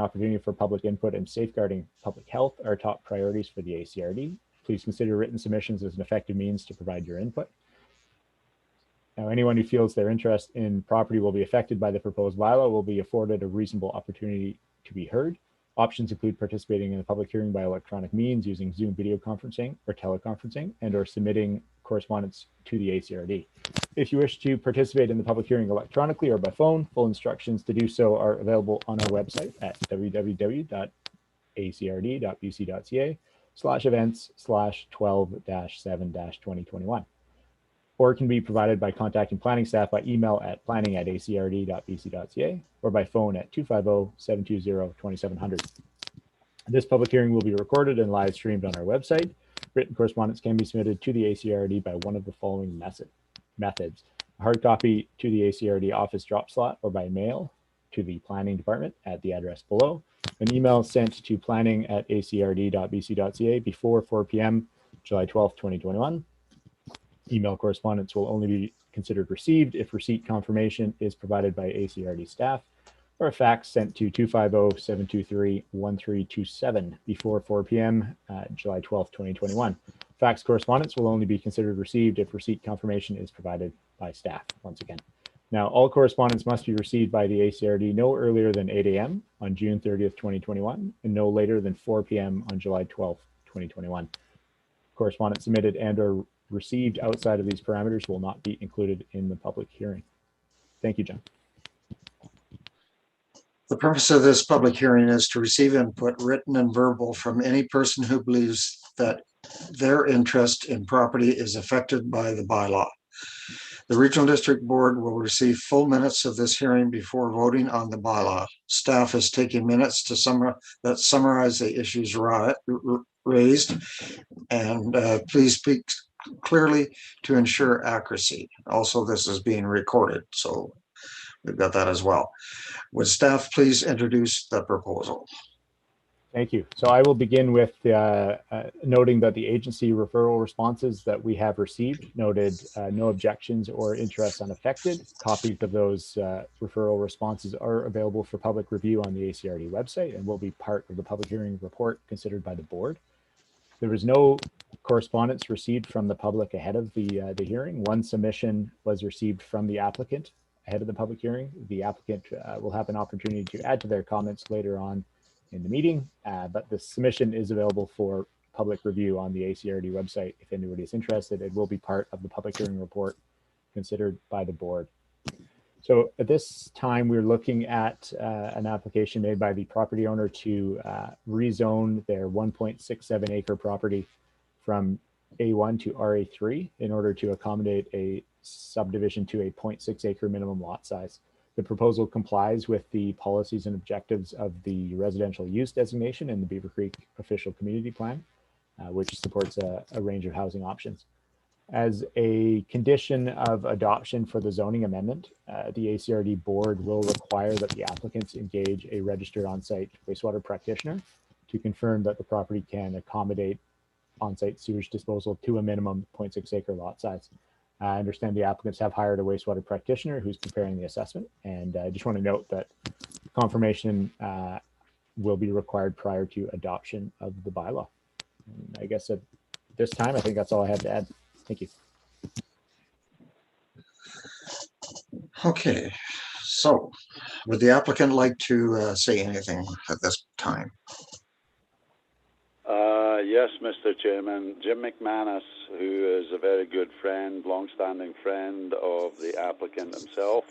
opportunity for public input and safeguarding public health are top priorities for the ACRD. Please consider written submissions as an effective means to provide your input. Now, anyone who feels their interest in property will be affected by the proposed bylaw will be afforded a reasonable opportunity to be heard. Options include participating in a public hearing by electronic means using Zoom video conferencing or teleconferencing, and or submitting correspondence to the ACRD. If you wish to participate in the public hearing electronically or by phone, full instructions to do so are available on our website at www.acrd.bc.ca/events/12-7-2021. Or it can be provided by contacting planning staff by email at planning@acrd.bc.ca or by phone at 250-720-2700. This public hearing will be recorded and live streamed on our website. Written correspondence can be submitted to the ACRD by one of the following methods. A hard copy to the ACRD office drop slot or by mail to the planning department at the address below. An email sent to planning@acrd.bc.ca before 4 p.m. July 12th, 2021. Email correspondence will only be considered received if receipt confirmation is provided by ACRD staff, or a fax sent to 250-723-1327 before 4 p.m. July 12th, 2021. Fax correspondence will only be considered received if receipt confirmation is provided by staff, once again. Now, all correspondence must be received by the ACRD no earlier than 8 a.m. on June 30th, 2021, and no later than 4 p.m. on July 12th, 2021. Correspondence submitted and or received outside of these parameters will not be included in the public hearing. Thank you, John. The purpose of this public hearing is to receive input, written and verbal, from any person who believes that their interest in property is affected by the bylaw. The Regional District Board will receive full minutes of this hearing before voting on the bylaw. Staff is taking minutes to summarize the issues raised, and please speak clearly to ensure accuracy. Also, this is being recorded, so we've got that as well. Would staff please introduce the proposal? Thank you. So I will begin with noting that the agency referral responses that we have received noted no objections or interest unaffected. Copies of those referral responses are available for public review on the ACRD website and will be part of the public hearing report considered by the board. There was no correspondence received from the public ahead of the hearing. One submission was received from the applicant ahead of the public hearing. The applicant will have an opportunity to add to their comments later on in the meeting, but the submission is available for public review on the ACRD website. If anybody is interested, it will be part of the public hearing report considered by the board. So at this time, we're looking at an application made by the property owner to rezone their 1.67 acre property from A1 to RA3 in order to accommodate a subdivision to a 0.6 acre minimum lot size. The proposal complies with the policies and objectives of the residential use designation in the Beaver Creek official community plan, which supports a range of housing options. As a condition of adoption for the zoning amendment, the ACRD board will require that the applicants engage a registered on-site wastewater practitioner to confirm that the property can accommodate on-site sewage disposal to a minimum 0.6 acre lot size. I understand the applicants have hired a wastewater practitioner who's preparing the assessment, and I just want to note that confirmation will be required prior to adoption of the bylaw. And I guess at this time, I think that's all I have to add. Thank you. Okay, so would the applicant like to say anything at this time? Yes, Mr. Chairman. Jim McManus, who is a very good friend, long-standing friend of the applicant himself,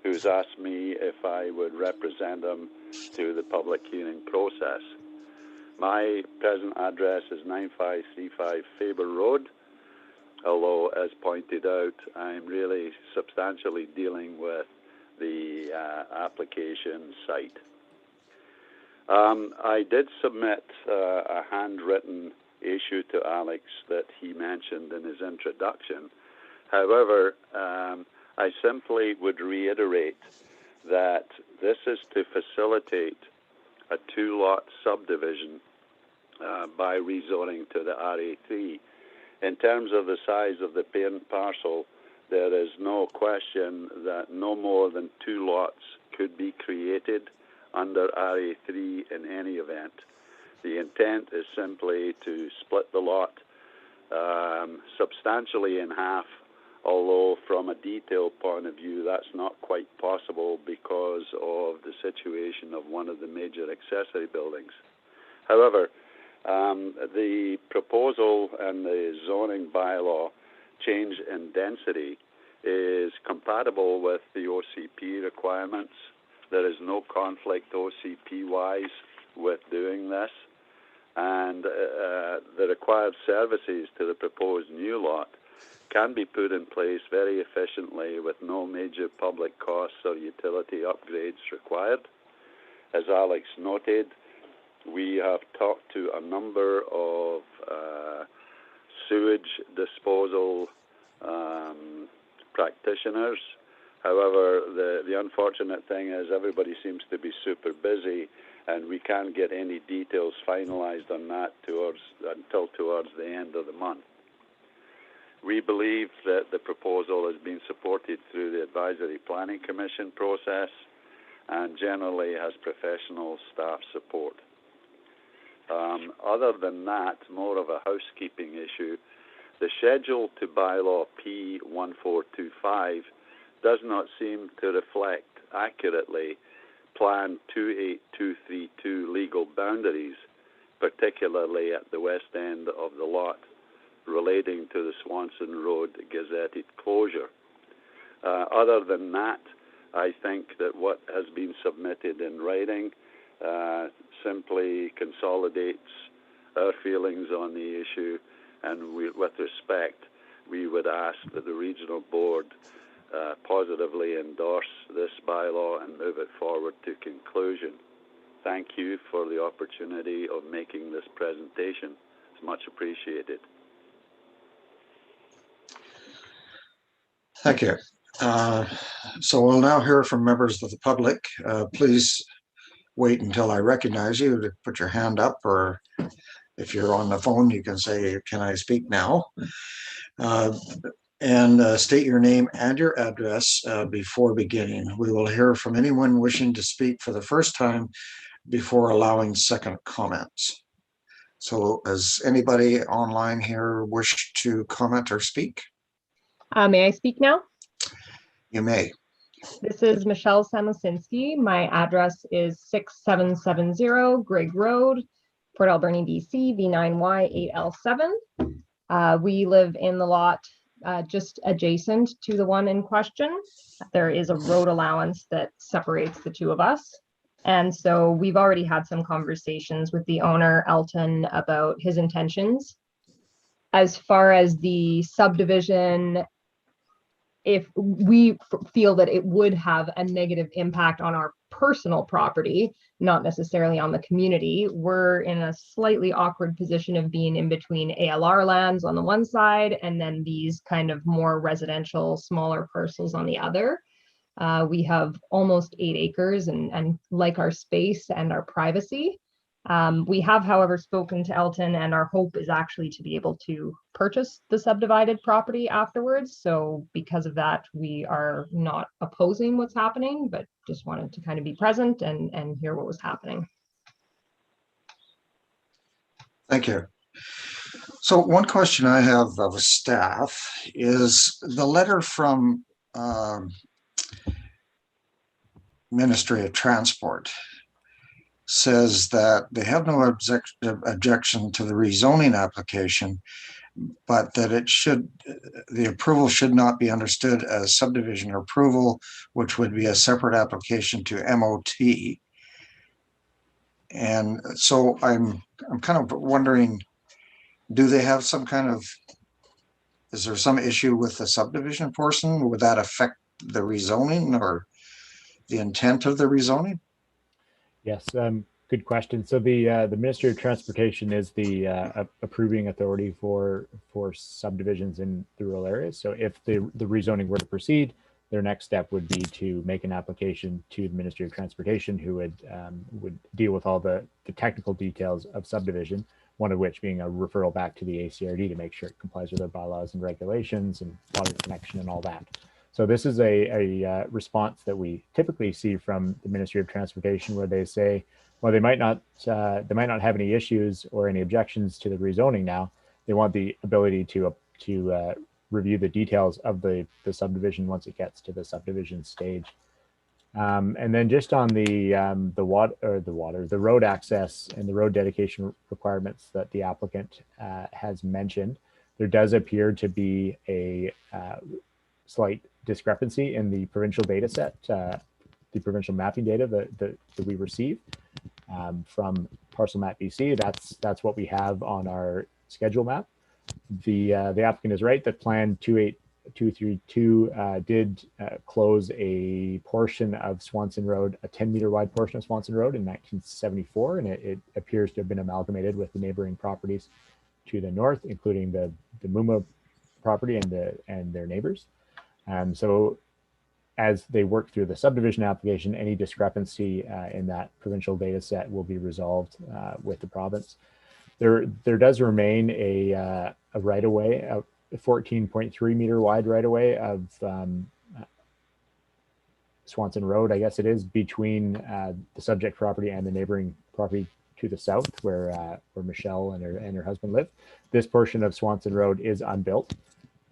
who's asked me if I would represent him through the public hearing process. My present address is 9535 Faber Road, although, as pointed out, I'm really substantially dealing with the application site. I did submit a handwritten issue to Alex that he mentioned in his introduction. However, I simply would reiterate that this is to facilitate a two-lot subdivision by rezoning to the RA3. In terms of the size of the parent parcel, there is no question that no more than two lots could be created under RA3 in any event. The intent is simply to split the lot substantially in half, although from a detailed point of view that's not quite possible because of the situation of one of the major accessory buildings. However, the proposal and the zoning bylaw change in density is compatible with the OCP requirements. There is no conflict OCP-wise with doing this, and the required services to the proposed new lot can be put in place very efficiently with no major public costs or utility upgrades required. As Alex noted, we have talked to a number of sewage disposal practitioners. However, the unfortunate thing is everybody seems to be super busy, and we can't get any details finalized on that until towards the end of the month. We believe that the proposal has been supported through the Advisory Planning Commission process and generally has professional staff support. Other than that, more of a housekeeping issue, the schedule to bylaw P1425 does not seem to reflect accurately Plan 28232 legal boundaries, particularly at the west end of the lot relating to the Swanson Road gazetted closure. Other than that, I think that what has been submitted in writing simply consolidates our feelings on the issue, and with respect, we would ask that the regional board positively endorse this bylaw and move it forward to conclusion. Thank you for the opportunity of making this presentation. It's much appreciated. Thank you. So we'll now hear from members of the public. Please wait until I recognize you to put your hand up, or if you're on the phone, you can say, "Can I speak now?" And state your name and your address before beginning. We will hear from anyone wishing to speak for the first time before allowing second comments. So does anybody online here wish to comment or speak? May I speak now? You may. This is Michelle Samsinski. My address is 6770 Grigg Road, Port Alberni, BC, V9Y8L7. We live in the lot just adjacent to the one in question. There is a road allowance that separates the two of us. And so we've already had some conversations with the owner, Elton, about his intentions. As far as the subdivision, if we feel that it would have a negative impact on our personal property, not necessarily on the community, we're in a slightly awkward position of being in between ALR lands on the one side and then these kind of more residential, smaller parcels on the other. We have almost 8 acres and like our space and our privacy. We have, however, spoken to Elton, and our hope is actually to be able to purchase the subdivided property afterwards. So because of that, we are not opposing what's happening, but just wanted to kind of be present and hear what was happening. Thank you. So one question I have of staff is the letter from Ministry of Transport says that they have no objection to the rezoning application, but that the approval should not be understood as subdivision approval, which would be a separate application to MOT. And so I'm kind of wondering, do they have some kind of, is there some issue with the subdivision portion? Would that affect the rezoning or the intent of the rezoning? Yes, good question. So the Ministry of Transportation is the approving authority for subdivisions in the rural areas. So if the rezoning were to proceed, their next step would be to make an application to the Ministry of Transportation, who would deal with all the technical details of subdivision, one of which being a referral back to the ACRD to make sure it complies with their bylaws and regulations and water connection and all that. So this is a response that we typically see from the Ministry of Transportation, where they say, well, they might not have any issues or any objections to the rezoning now. They want the ability to review the details of the subdivision once it gets to the subdivision stage. And then just on the road access and the road dedication requirements that the applicant has mentioned, there does appear to be a slight discrepancy in the provincial data set, the provincial mapping data that we receive from Parcel Map BC. That's what we have on our schedule map. The applicant is right that Plan 28232 did close a portion of Swanson Road, a 10-meter wide portion of Swanson Road in 1974, and it appears to have been amalgamated with the neighboring properties to the north, including the Muma property and their neighbors. So as they work through the subdivision application, any discrepancy in that provincial data set will be resolved with the province. There does remain a right-of-way, a 14.3 meter wide right-of-way of Swanson Road, I guess it is, between the subject property and the neighboring property to the south, where Michelle and her husband live. This portion of Swanson Road is unbuilt.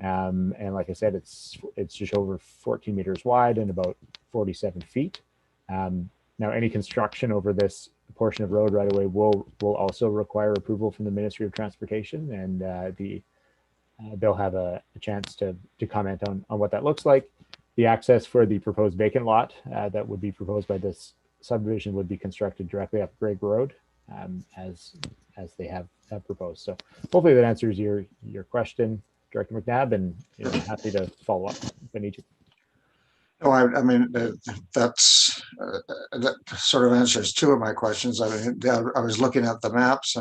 And like I said, it's just over 14 meters wide and about 47 feet. Now, any construction over this portion of road right away will also require approval from the Ministry of Transportation, and they'll have a chance to comment on what that looks like. The access for the proposed vacant lot that would be proposed by this subdivision would be constructed directly up Greg Road, as they have proposed. So hopefully that answers your question, Director McNabb, and happy to follow up if I need to. No, I mean, that sort of answers two of my questions. I mean, I was looking at the maps,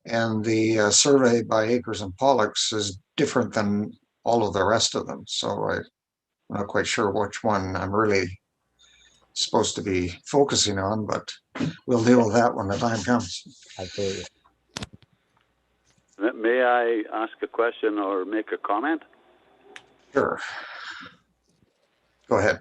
and the survey by Akers and Pollux is different than all of the rest of them. So I'm not quite sure which one I'm really supposed to be focusing on, but we'll deal with that when the time comes. Absolutely. May I ask a question or make a comment? Sure. Go ahead.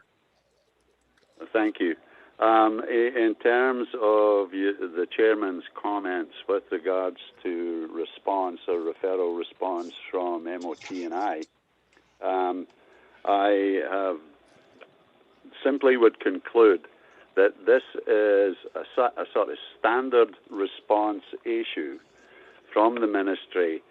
Thank you. In terms of the chairman's comments with regards to response or referral response from MOT and I simply would conclude that this is a sort of standard response issue from the ministry,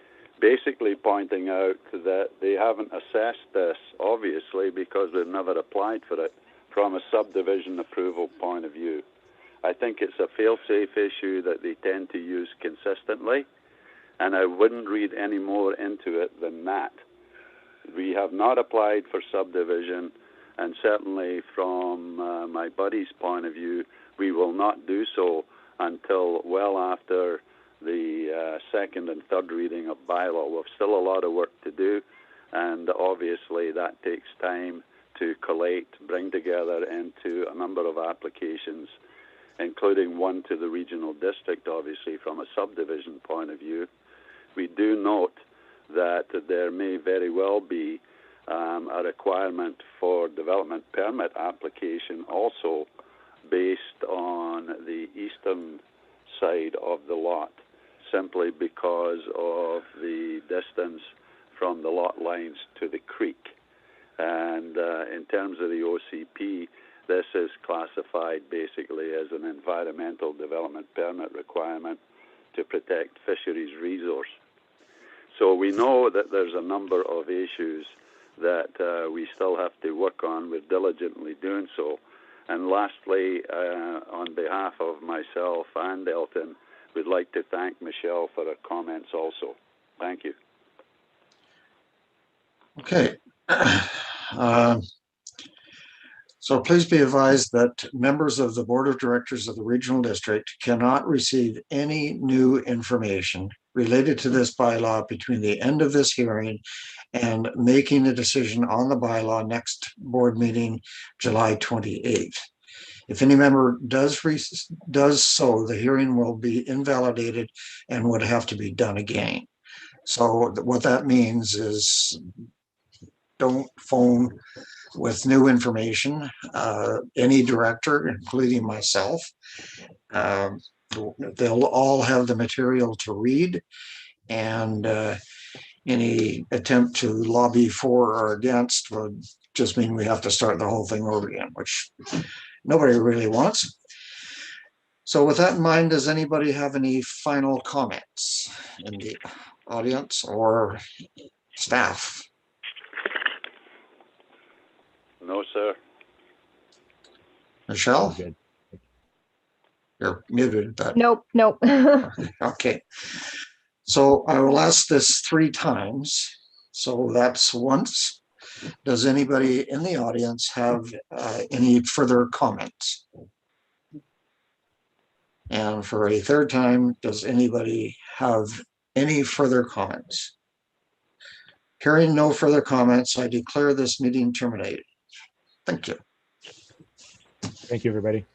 basically pointing out that they haven't assessed this, obviously, because they've never applied for it from a subdivision approval point of view. I think it's a fail-safe issue that they tend to use consistently, and I wouldn't read any more into it than that. We have not applied for subdivision, and certainly from my buddy's point of view, we will not do so until well after the second and third reading of bylaw. We've still a lot of work to do, and obviously that takes time to collate, bring together into a number of applications, including one to the regional district, obviously from a subdivision point of view. We do note that there may very well be a requirement for development permit application also based on the eastern side of the lot, simply because of the distance from the lot lines to the creek. And in terms of the OCP, this is classified basically as an environmental development permit requirement to protect fisheries resource. So we know that there's a number of issues that we still have to work on. We're diligently doing so. And lastly, on behalf of myself and Elton, we'd like to thank Michelle for her comments also. Thank you. Okay. So please be advised that members of the Board of Directors of the Regional District cannot receive any new information related to this bylaw between the end of this hearing and making a decision on the bylaw next board meeting, July 28th. If any member does so, the hearing will be invalidated and would have to be done again. So what that means is don't phone with new information. Any director, including myself, they'll all have the material to read, and any attempt to lobby for or against would just mean we have to start the whole thing over again, which nobody really wants. So with that in mind, does anybody have any final comments in the audience or staff? No, sir. Michelle, Good. you're muted, but Nope, nope. okay. So I will ask this 3 times. So that's once. Does anybody in the audience have any further comments? And for a 3rd time, does anybody have any further comments? Hearing no further comments, I declare this meeting terminated. Thank you. Thank you, everybody.